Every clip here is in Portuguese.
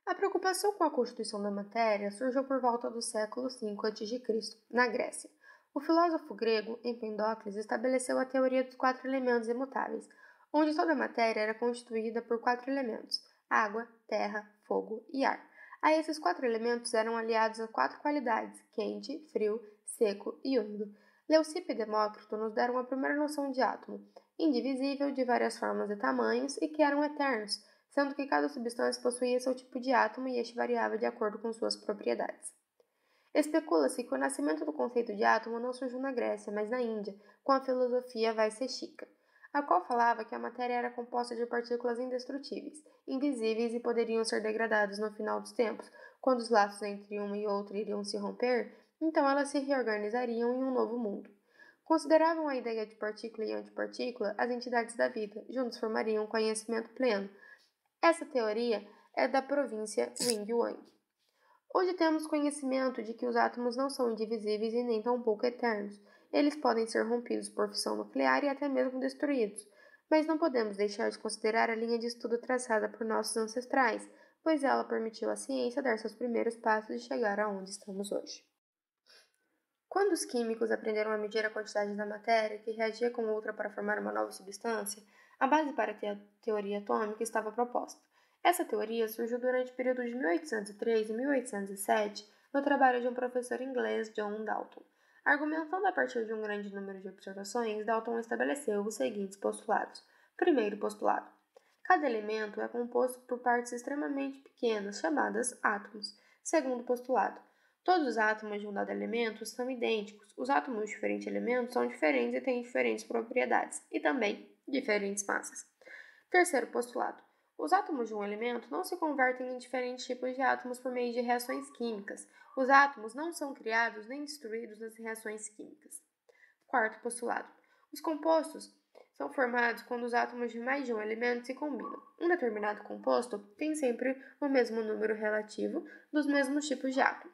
A preocupação com a constituição da matéria surgiu por volta do século V a.C., na Grécia. O filósofo grego Empedocles estabeleceu a teoria dos quatro elementos imutáveis, onde toda a matéria era constituída por quatro elementos: água, terra, fogo e ar. A esses quatro elementos eram aliados as quatro qualidades: quente, frio, seco e úmido. Leucipo e Demócrito nos deram a primeira noção de átomo, indivisível, de várias formas e tamanhos e que eram eternos, sendo que cada substância possuía seu tipo de átomo e este variava de acordo com suas propriedades. Especula-se que o nascimento do conceito de átomo não surgiu na Grécia, mas na Índia, com a filosofia vaiseshika, a qual falava que a matéria era composta de partículas indestrutíveis, invisíveis e poderiam ser degradadas no final dos tempos, quando os laços entre uma e outra iriam se romper, então elas se reorganizariam em um novo mundo. Consideravam a ideia de partícula e antipartícula as entidades da vida, juntos formariam um conhecimento pleno. Essa teoria é da província Yingyuan. Hoje temos conhecimento de que os átomos não são indivisíveis e nem tampouco eternos. Eles podem ser rompidos por fissão nuclear e até mesmo destruídos. Mas não podemos deixar de considerar a linha de estudo traçada por nossos ancestrais, pois ela permitiu à ciência dar seus primeiros passos e chegar aonde estamos hoje. Quando os químicos aprenderam a medir a quantidade da matéria que reagia com outra para formar uma nova substância, a base para a teoria atômica estava proposta. Essa teoria surgiu durante o período de 1803 e 1807 no trabalho de um professor inglês, John Dalton. Argumentando a partir de um grande número de observações, Dalton estabeleceu os seguintes postulados. Primeiro postulado: cada elemento é composto por partes extremamente pequenas, chamadas átomos. Segundo postulado: todos os átomos de um dado elemento são idênticos. Os átomos de diferentes elementos são diferentes e têm diferentes propriedades, e também diferentes massas. Terceiro postulado: os átomos de um elemento não se convertem em diferentes tipos de átomos por meio de reações químicas. Os átomos não são criados nem destruídos nas reações químicas. Quarto postulado: os compostos são formados quando os átomos de mais de um elemento se combinam. Um determinado composto tem sempre o mesmo número relativo dos mesmos tipos de átomo.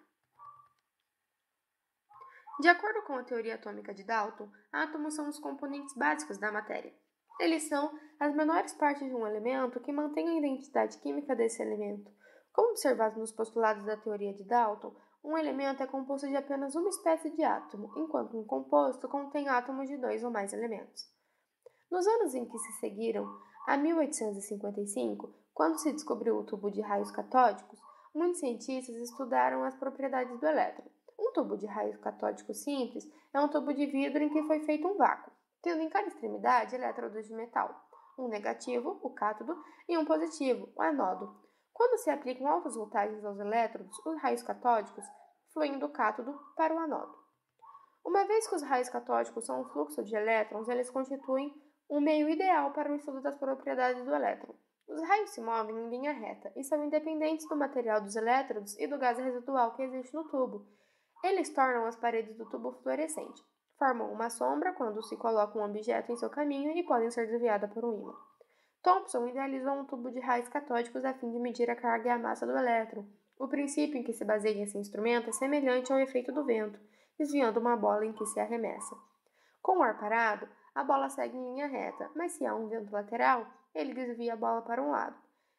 De acordo com a teoria atômica de Dalton, átomos são os componentes básicos da matéria. Eles são as menores partes de um elemento que mantêm a identidade química desse elemento. Como observado nos postulados da teoria de Dalton, um elemento é composto de apenas uma espécie de átomo, enquanto um composto contém átomos de dois ou mais elementos. Nos anos em que se seguiram a 1855, quando se descobriu o tubo de raios catódicos, muitos cientistas estudaram as propriedades do elétron. Um tubo de raios catódico simples é um tubo de vidro em que foi feito um vácuo, tendo em cada extremidade elétrodos de metal, um negativo, o cátodo, e um positivo, o anódo. Quando se aplicam altas voltagens aos elétrodos, os raios catódicos fluem do cátodo para o anódo. Uma vez que os raios catódicos são um fluxo de elétrons, eles constituem um meio ideal para o estudo das propriedades do elétron. Os raios se movem em linha reta e são independentes do material dos elétrodos e do gás residual que existe no tubo. Eles tornam as paredes do tubo fluorescente, formam uma sombra quando se coloca um objeto em seu caminho e podem ser desviadas por um ímã. Thomson idealizou um tubo de raios catódicos a fim de medir a carga e a massa do elétron. O princípio em que se baseia esse instrumento é semelhante ao efeito do vento, desviando uma bola em que se arremessa. Com o ar parado, a bola segue em linha reta, mas se há um vento lateral, ele desvia a bola para um lado.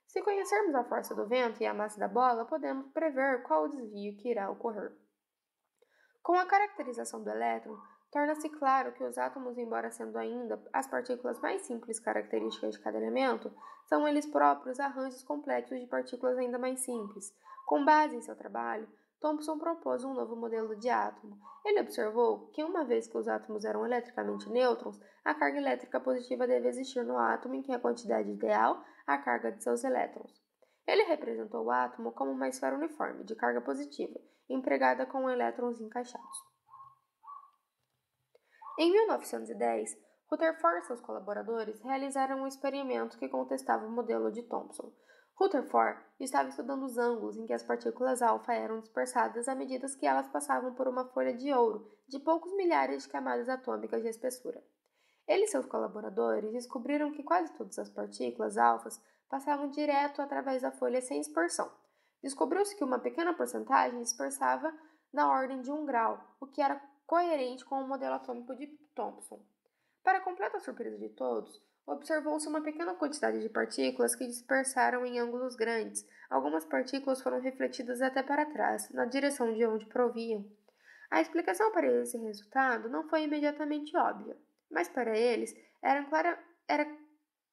Se conhecermos a força do vento e a massa da bola, podemos prever qual o desvio que irá ocorrer. Com a caracterização do elétron, torna-se claro que os átomos, embora sendo ainda as partículas mais simples características de cada elemento, são eles próprios arranjos complexos de partículas ainda mais simples. Com base em seu trabalho, Thomson propôs um novo modelo de átomo. Ele observou que, uma vez que os átomos eram eletricamente nêutrons, a carga elétrica positiva deve existir no átomo em que a quantidade ideal a carga de seus elétrons. Ele representou o átomo como uma esfera uniforme, de carga positiva, empregada com elétrons encaixados. Em 1910, Rutherford e seus colaboradores realizaram um experimento que contestava o modelo de Thomson. Rutherford estava estudando os ângulos em que as partículas alfa eram dispersadas à medida que elas passavam por uma folha de ouro de poucos milhares de camadas atômicas de espessura. Ele e seus colaboradores descobriram que quase todas as partículas alfas passavam direto através da folha sem dispersão. Descobriu-se que uma pequena porcentagem dispersava na ordem de 1 grau, o que era coerente com o modelo atômico de Thomson. Para completa surpresa de todos, observou-se uma pequena quantidade de partículas que dispersaram em ângulos grandes. Algumas partículas foram refletidas até para trás, na direção de onde provinham. A explicação para esse resultado não foi imediatamente óbvia, mas para eles era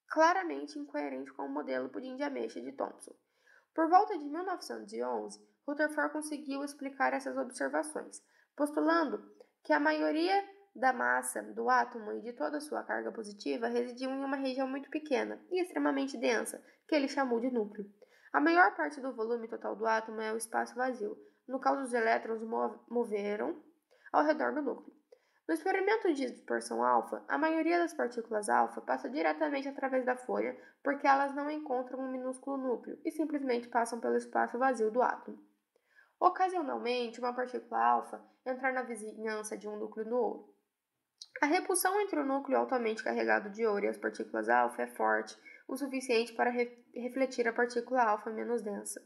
claramente incoerente com o modelo pudim de ameixa de Thomson. Por volta de 1911, Rutherford conseguiu explicar essas observações, postulando que a maioria da massa do átomo e de toda sua carga positiva residiam em uma região muito pequena e extremamente densa, que ele chamou de núcleo. A maior parte do volume total do átomo é o espaço vazio, no qual os elétrons moveram ao redor do núcleo. No experimento de dispersão alfa, a maioria das partículas alfa passa diretamente através da folha porque elas não encontram um minúsculo núcleo e simplesmente passam pelo espaço vazio do átomo. Ocasionalmente, uma partícula alfa entra na vizinhança de um núcleo no ouro. A repulsão entre o núcleo altamente carregado de ouro e as partículas alfa é forte o suficiente para refletir a partícula alfa menos densa.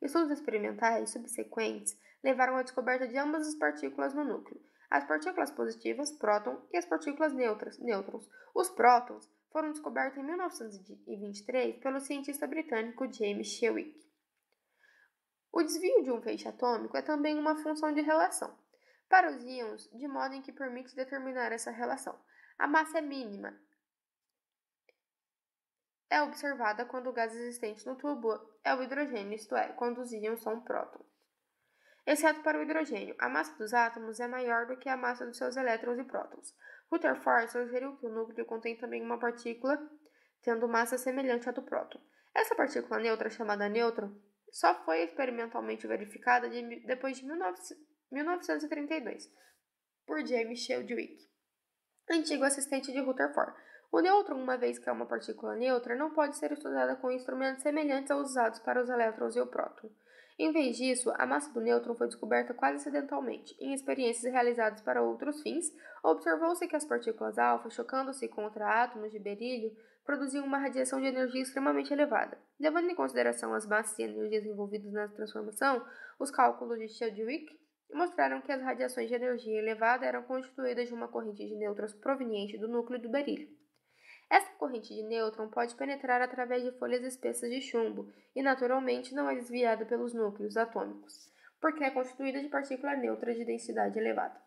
Estudos experimentais subsequentes levaram à descoberta de ambas as partículas no núcleo, as partículas positivas, próton, e as partículas neutras, nêutrons. Os prótons foram descobertos em 1923 pelo cientista britânico James Chadwick. O desvio de um feixe atômico é também uma função de relação para os íons, de modo em que permite determinar essa relação. A massa é mínima é observada quando o gás existente no tubo é o hidrogênio, isto é, quando os íons são prótons. Exceto para o hidrogênio, a massa dos átomos é maior do que a massa dos seus elétrons e prótons. Rutherford sugeriu que o núcleo contém também uma partícula tendo massa semelhante à do próton. Essa partícula neutra, chamada nêutron, só foi experimentalmente verificada depois de 1932, por James Chadwick, antigo assistente de Rutherford. O nêutron, uma vez que é uma partícula neutra, não pode ser estudada com instrumentos semelhantes aos usados para os elétrons e o próton. Em vez disso, a massa do nêutron foi descoberta quase acidentalmente. Em experiências realizadas para outros fins, observou-se que as partículas alfa, chocando-se contra átomos de berílio, produziam uma radiação de energia extremamente elevada. Levando em consideração as massas e energias envolvidas nessa transformação, os cálculos de Chadwick mostraram que as radiações de energia elevada eram constituídas de uma corrente de nêutrons proveniente do núcleo do berílio. Essa corrente de nêutron pode penetrar através de folhas espessas de chumbo e, naturalmente, não é desviada pelos núcleos atômicos, porque é constituída de partícula neutra de densidade elevada.